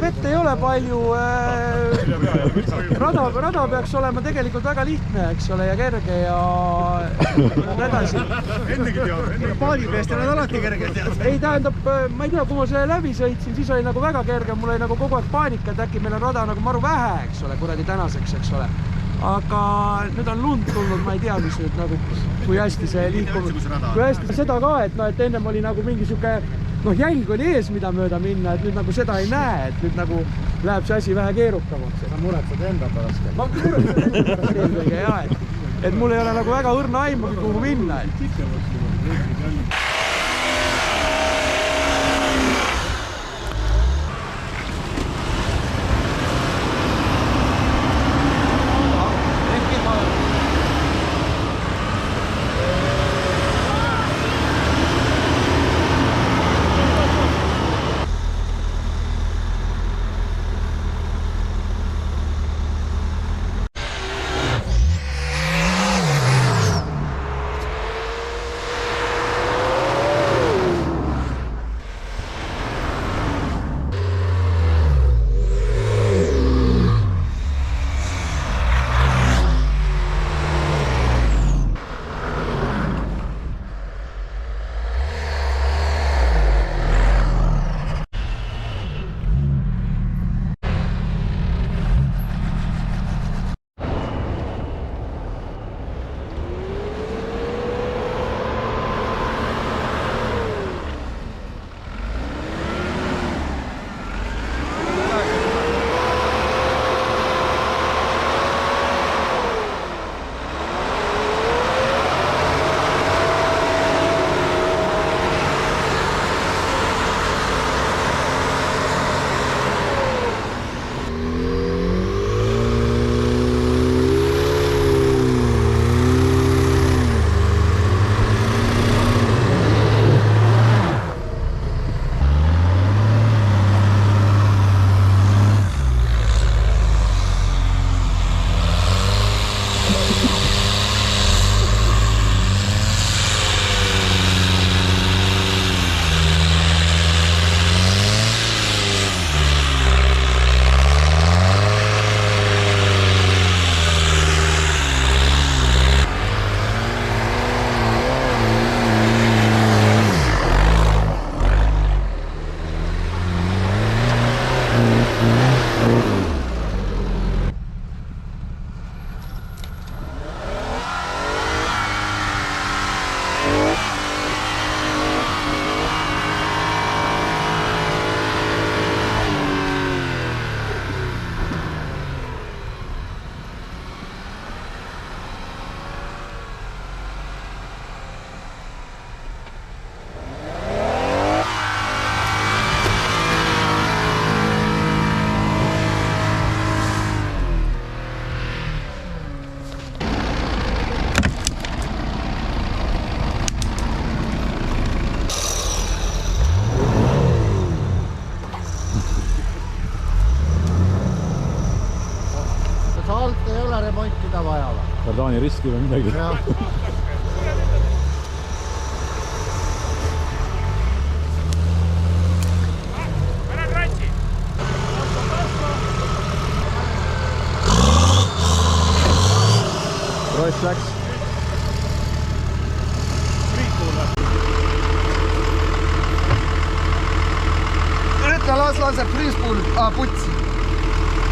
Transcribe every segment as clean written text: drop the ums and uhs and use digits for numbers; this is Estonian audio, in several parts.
vett ei ole palju. Rada peaks olema tegelikult väga lihtne, eks ole, ja kerge ja edasi. Ennegi teab, paali peest ei ole alati kerge tead. Ei tähendab, ma ei tea, kui ma selle läbi sõitsin, siis oli nagu väga kerge, mul oli nagu kogu aeg paanika, et äkki meil on rada nagu maru vähe, eks ole, kuradi tänaseks, eks ole. Aga nüüd on lund tulnud, ma ei tea, mis nüüd nagu, kui hästi see liikumine, kui hästi seda ka, et no, et ennem oli nagu mingi siuke, noh, jälg oli ees, mida mööda minna, et nüüd nagu seda ei näe, et nüüd nagu läheb see asi vähe keerukamaks. Sa muretsed enda pärast. Ma muretsed enda pärast eelkõige, jah, et mul ei ole nagu väga õrna aimugi, kuhu minna, et. remontida vaja. Kardaani riski või midagi. Ross läks. Nüüd ta laseb freespool putsi.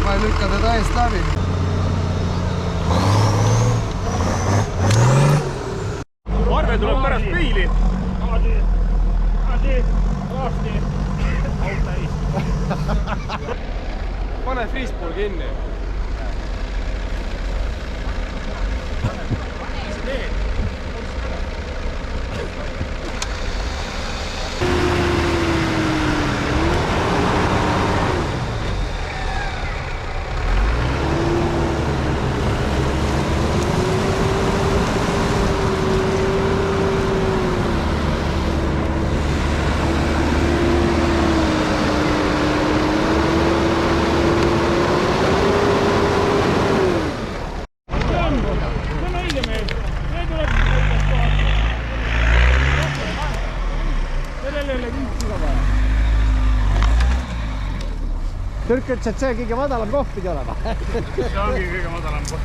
Ma ei lükka teda eest läbi. Arve tuleb pärast peili. Pane freespool kinni. Türk ütles, et see kõige madalam koht pidi olema. See ongi kõige madalam koht.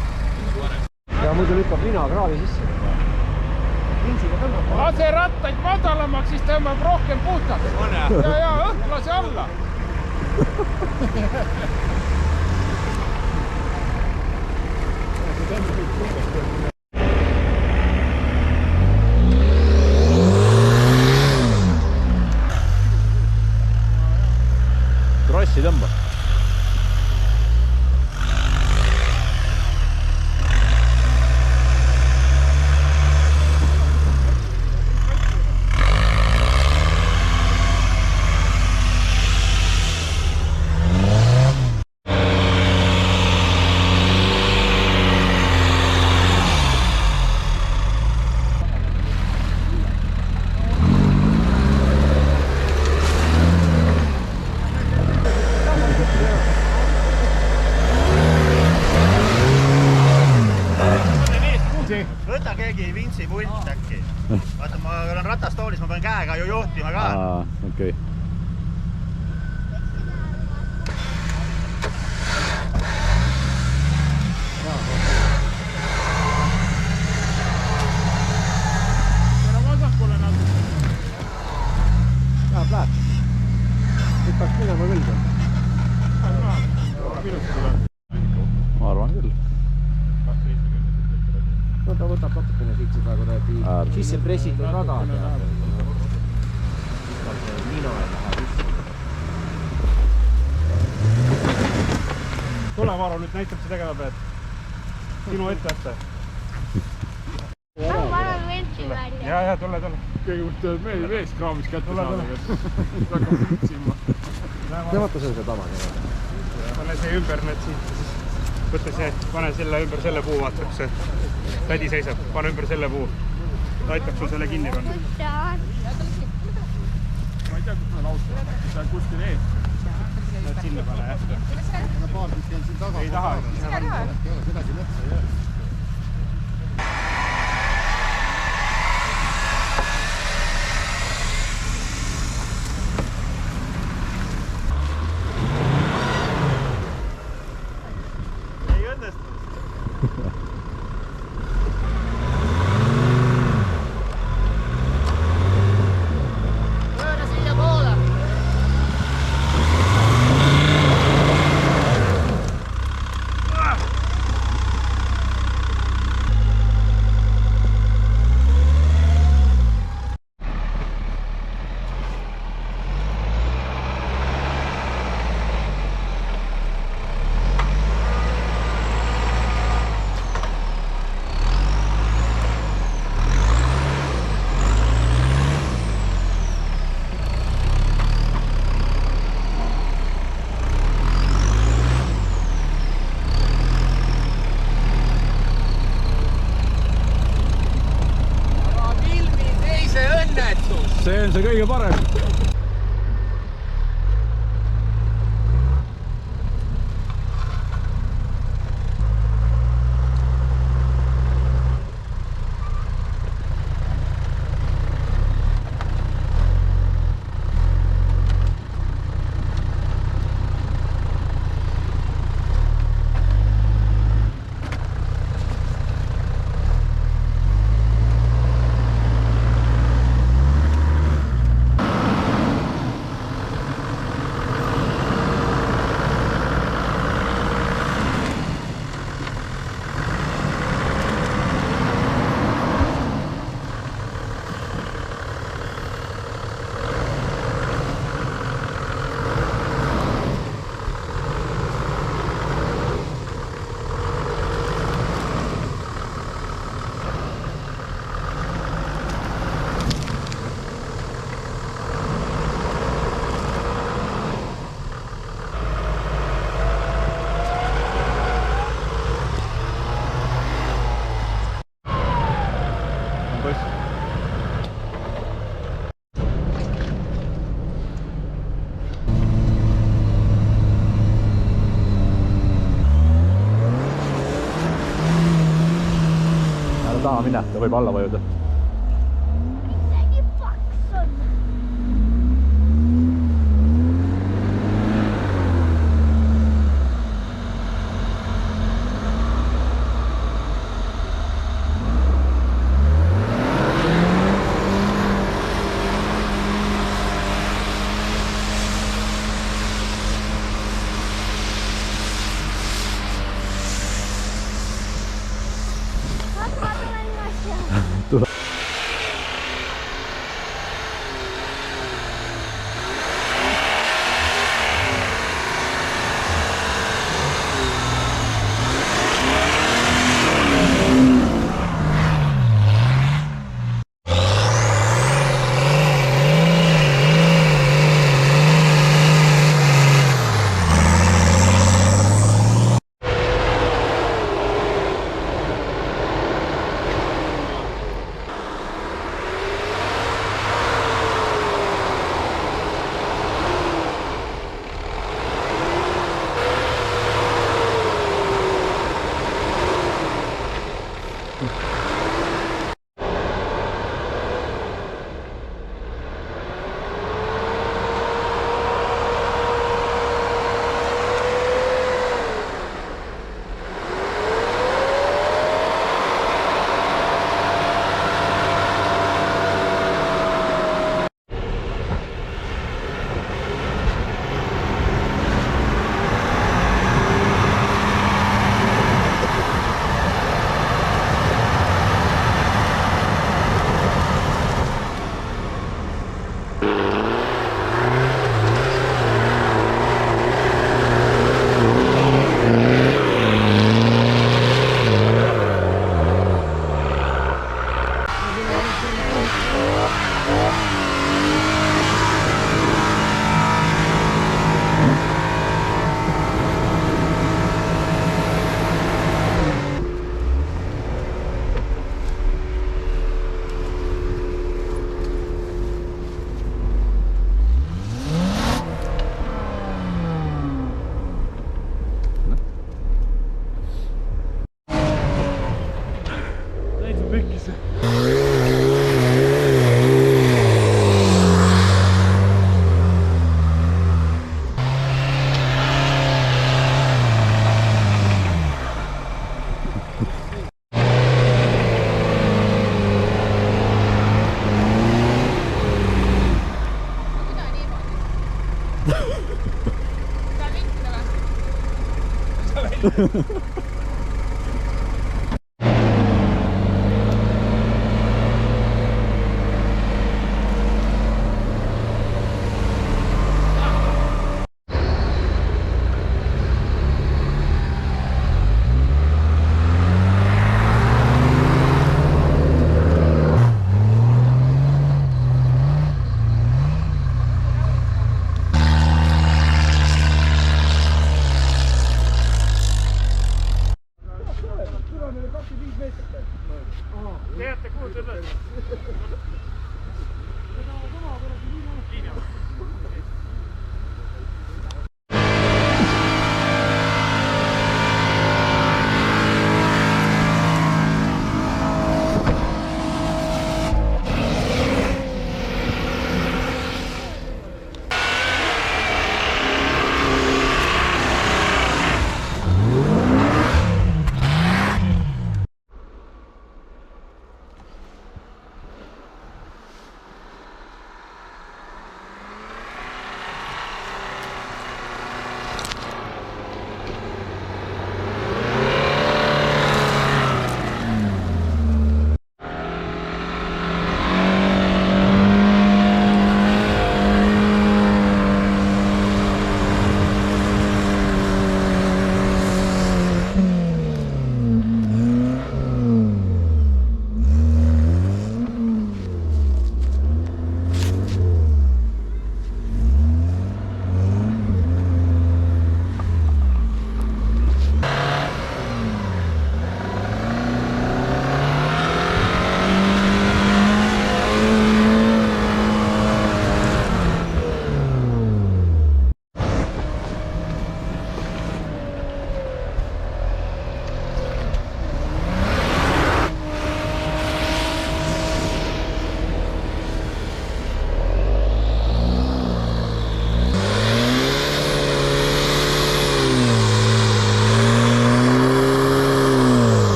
Ja muidu lükkab lina kraavi sisse. Lase rattaid madalamaks, siis tõmbab rohkem puhtaks. Ja õhk lase alla. Krossi tõmba. Võta keegi Vintsi pult äkki. Vaata, ma olen ratastoolis, ma pean käega ju juhtima ka. Okei. Vasakule natuke. Läheb. Nüüd peaks minema küll. Ma arvan küll. No ta võtab natukene siit seda kuradi sisse pressitud rada. Tulevaru nüüd näitab see tegema pead. Sinu etteaste. Ma olen Ventsi välja. Ja, tule. Kõigepealt tuleb meil veeskraamis kätte saada, kes hakkab pütsima. Tõmmata seda tama. Pane see ümber need siit. Võtta see, pane selle ümber selle puu, vaata, kus see tädi seisab. Pane ümber selle puu. Ta aitab sul selle kinni panna. Ma ei tea, kus me laustame. Ta on kuskil ees. Näed sinna pane, jah. Ei taha. Ei õnnestu. Pööra siia poole. See on see kõige parem. Taha minna, ta võib alla vajuda. Midagi paks on.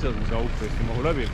kitsas on see auk, tõesti mahu läbi.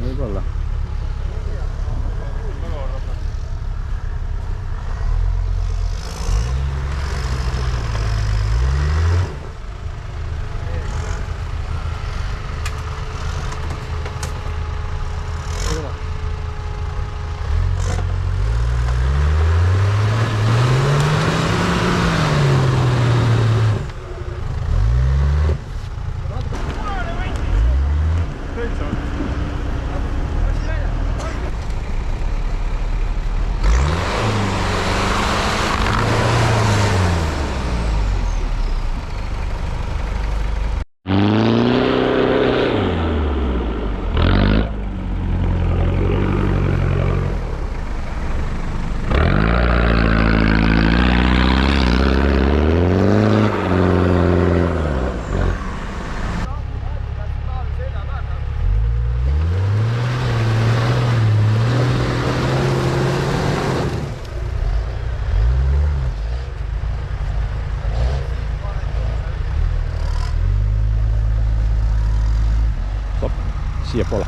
Võib-olla. Siiapoole.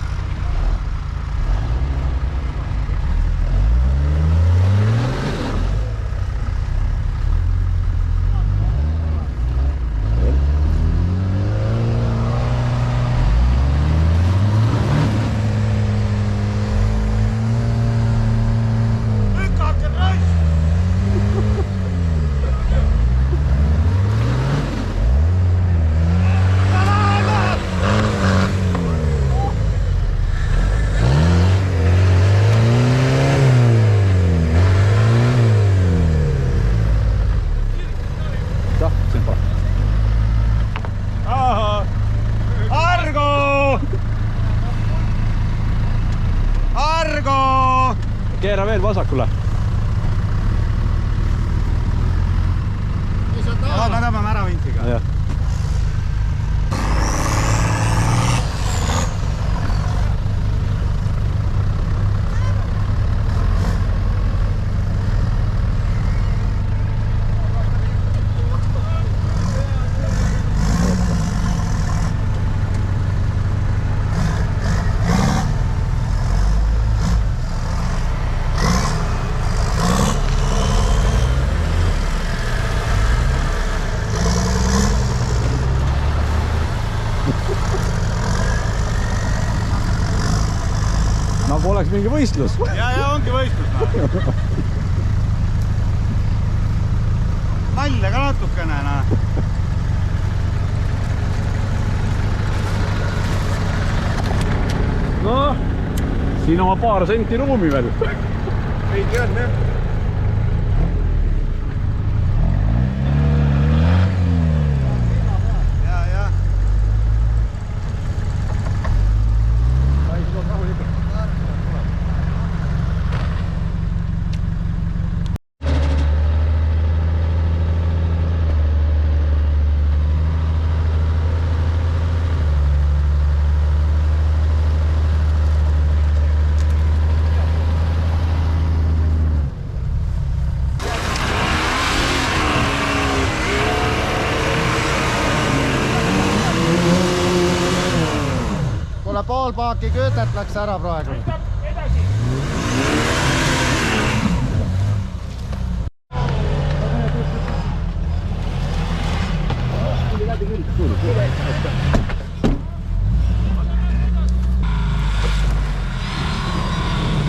Keera veel vasakule. Me tõmbame ära vintsiga. oleks mingi võistlus. Ja ongi võistlus. Nalja ka natukene. Noh, siin oma paar senti ruumi veel. Veidi on, jah. Pool paaki köötet läks ära praegu.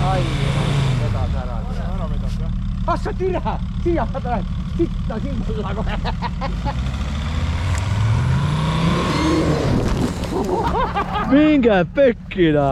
Ai, vedas ära. Ära vedas, jah? Assa türa! Siia tuleb sitta sinna kohe. Minge pekkida!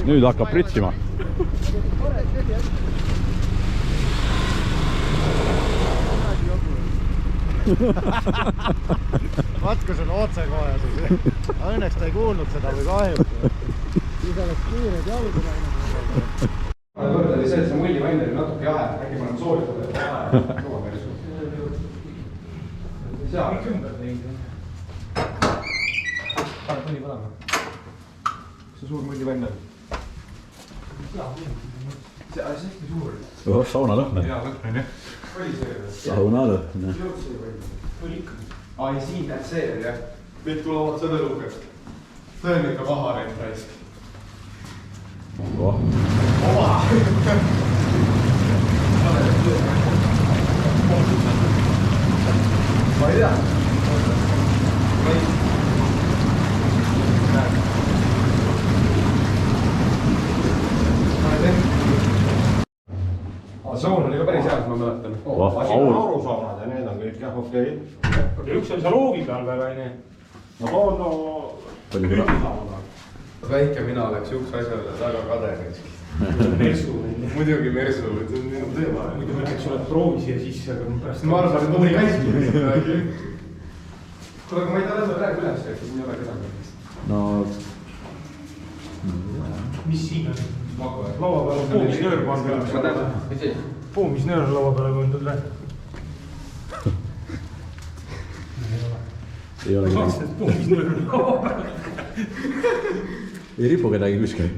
Nüüd hakkab pritsima. Vaat kui see on otsekohe siis. Õnneks ta ei kuulnud seda või kahju. Siis oleks kiired jalgu läinud. Kord oli see, et see mullivann oli natuke jahe. Äkki ma olen soovitada, et jahe tuua päris. Seal ümber teinud. Paned mõni põlema. see suur mullivenn on. See on hästi suur. Sauna lõhna. Jaa, lõhna on jah. Oli see? Sauna lõhna. Oli ikka. Ai, siin näed see on jah. Nüüd tulevad seda luukast. See on ikka paha neid raisk. Oh. Ma ei tea. Saun oli ka päris hea, ma mäletan. Aurusaunad ja need on kõik jah, okei. ja üks on seal hoovi peal veel, on ju. No too no... Palju Väike mina oleks juhks asjale taga kade. Mersu. Muidugi Mersu, see on minu teema. muidu ma ütleks sulle, et proovi siia sisse, aga pärast... Ma arvan, et mõni käiski. Kuule, aga ma ei taha lenda praegu üles, et siin ei ole kedagi. No... mis siin on? Laua peal on poomisnöör pandud. Poomisnöör on laua peale pandud või? Ei ole kedagi. Poomisnöör on laua peal. Ei ripu kedagi kuskil.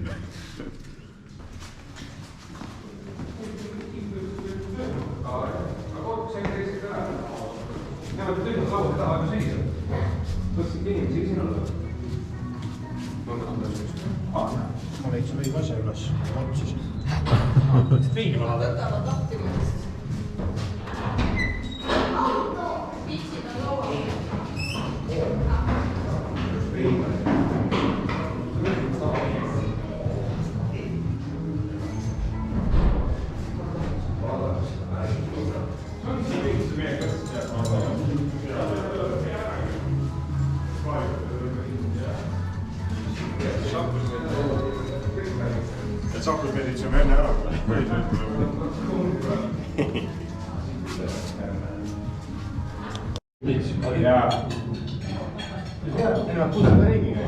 Ma leidsin õige asja üles. Otsisin. Veini ma olen. Sakus meditsime enne ära. Jaa. Enam pudel reigiga.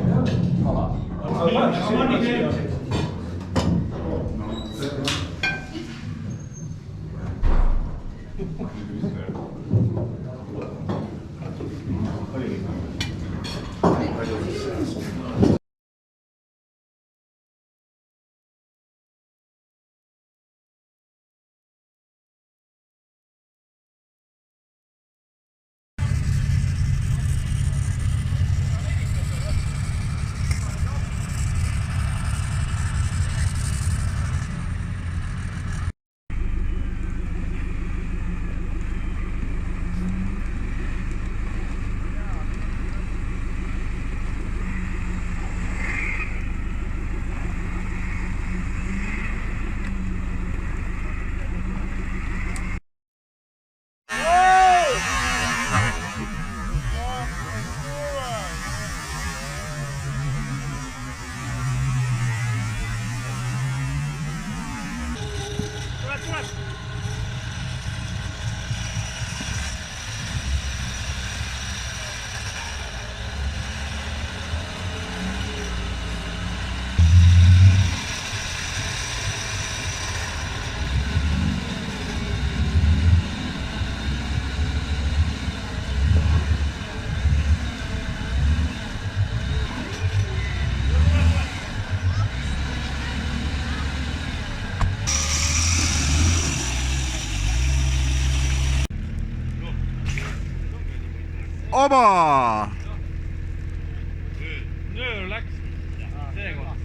Oba! Nöör läks. Seekord.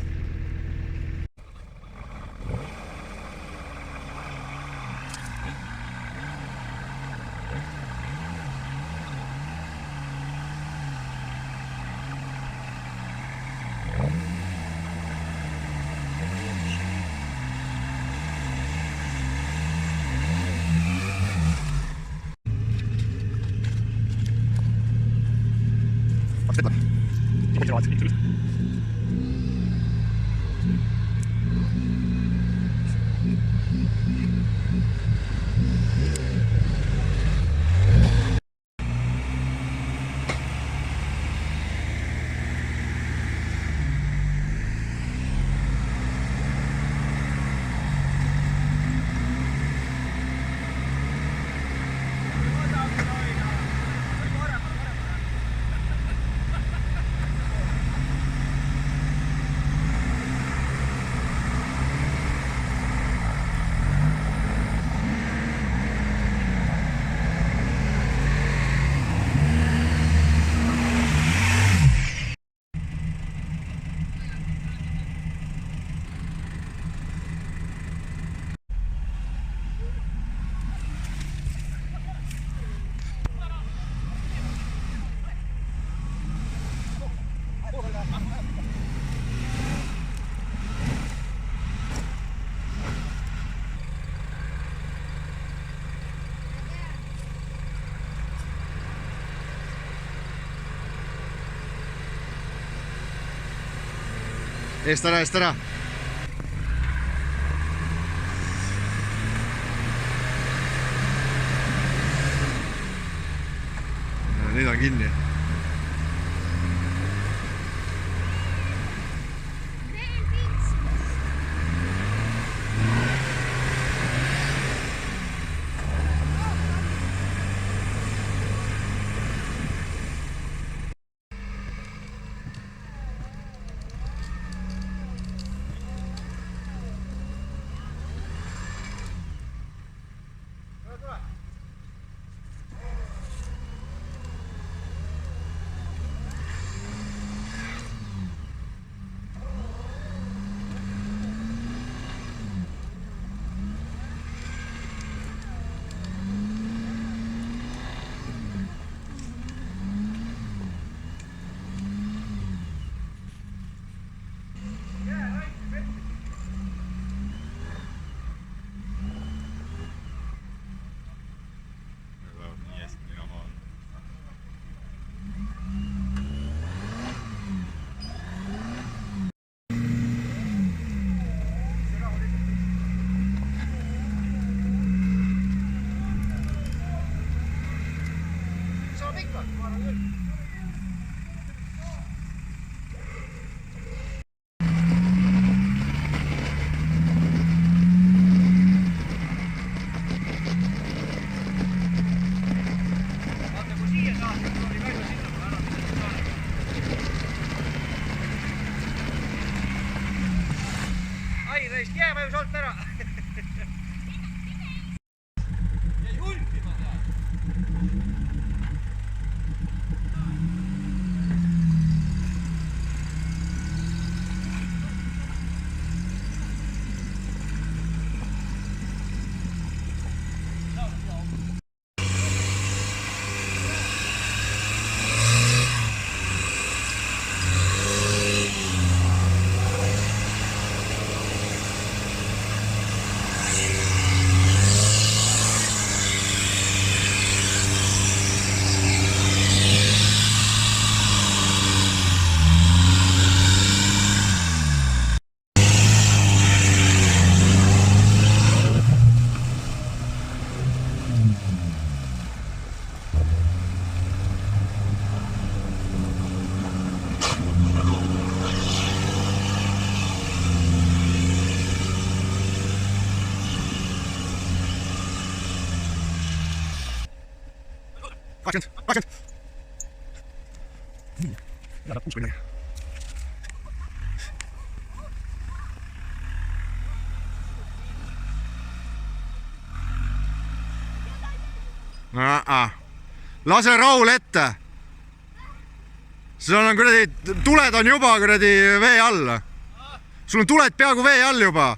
Eest ära, eest ära. Nüüd on kinni. Ja, dat moet lase Raul ette. Sul on kuradi, tuled on juba kuradi vee all. Sul on tuled peaaegu vee all juba.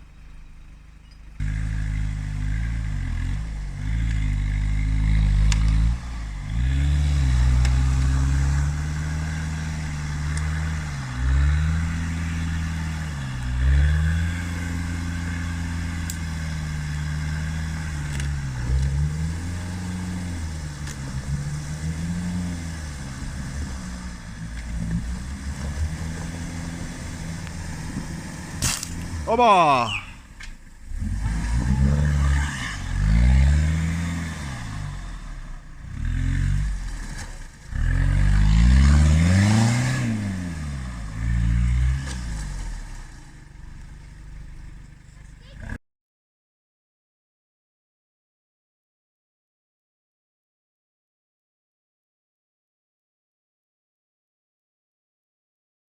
Oba!